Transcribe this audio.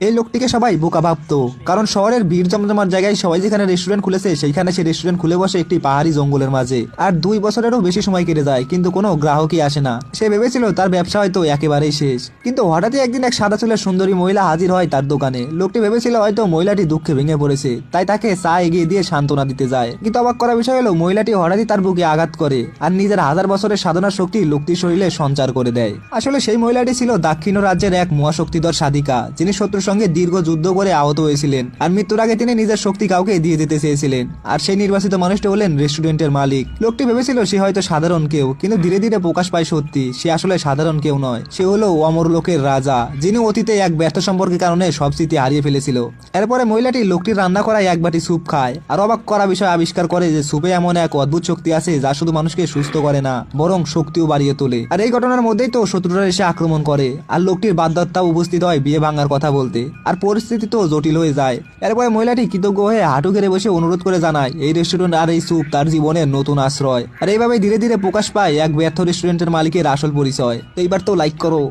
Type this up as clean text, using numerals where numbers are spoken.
এই লোকটিকে সবাই বোকা ভাবতো, কারণ শহরের ভিড় জমজমার জায়গায় সবাই যেখানে রেস্টুরেন্ট খুলেছে সেইখানে সে রেস্টুরেন্ট খুলে বসে একটি পাহাড়ি জঙ্গলের মাঝে। আর 2 বছরেরও বেশি সময় কেটে যায় কিন্তু কোনো গ্রাহকই আসে না। সে ভেবেছিল তার ব্যবসা হয়তো একেবারেই শেষ, কিন্তু হঠাৎই একদিন এক সাদা চুলের সুন্দরী মহিলা হাজির হয় তার দোকানে। লোকটি ভেবেছিল হয়তো মহিলাটি দুঃখে ভেঙে পড়েছে, তাই তাকে চা এগিয়ে দিয়ে সান্ত্বনা দিতে যায়। কিন্তু অবাক করা বিষয় হলো মহিলাটি হঠাৎই তার বুকে আঘাত করে আর নিজের 1000 বছরের সাধনার শক্তি লোকটির শরীরে সঞ্চার করে দেয়। আসলে সেই মহিলাটি ছিল দাক্ষিণ রাজ্যের এক মহাশক্তিধর সাধিকা, যিনি শত্রুর সঙ্গে দীর্ঘ যুদ্ধ করে আহত হয়েছিলেন আর মৃত্যুর আগে তিনি নিজের শক্তি কাউকে দিয়ে দিতে চেয়েছিলেন। আর সেই নির্বাচিত মানুষটি হলেন রেস্টুরেন্টের মালিক। লোকটি ভেবেছিল সে হয়তো সাধারণ কেউ, কিন্তু ধীরে ধীরে প্রকাশ পায় সত্যি সে আসলে সাধারণ কেউ নয়, সে হলো অমর লোকের রাজা, যিনি অতীতে এক ব্যর্থ সম্পর্কের কারণে সব স্মৃতি হারিয়ে ফেলেছিল। এরপরে মহিলাটি লোকটির রান্না করায় এক বাটি স্যুপ খায় আর অবাক করা বিষয় আবিষ্কার করে যে স্যুপে এমন এক অদ্ভুত শক্তি আছে যা শুধু মানুষকে সুস্থ করে না বরং শক্তিও বাড়িয়ে তোলে। আর এই ঘটনার মধ্যেই তো শত্রুরা এসে আক্রমণ করে আর লোকটির বাধ্যতাও উপস্থিত হয় বিয়ে ভাঙার কথা বলতে, আর পরিস্থিতি তো জটিল হয়ে যায়। এরপরে মহিলাটি কৃতজ্ঞ হয়ে হাঁটু গেড়ে বসে অনুরোধ করে জানায় এই রেস্টুরেন্ট আর এই স্যুপ তার জীবনের নতুন আশ্রয়। আর এইভাবে ধীরে ধীরে প্রকাশ পায় এক ব্যর্থ রেস্টুরেন্টের মালিকের আসল পরিচয়। তো এইবার তো লাইক করো।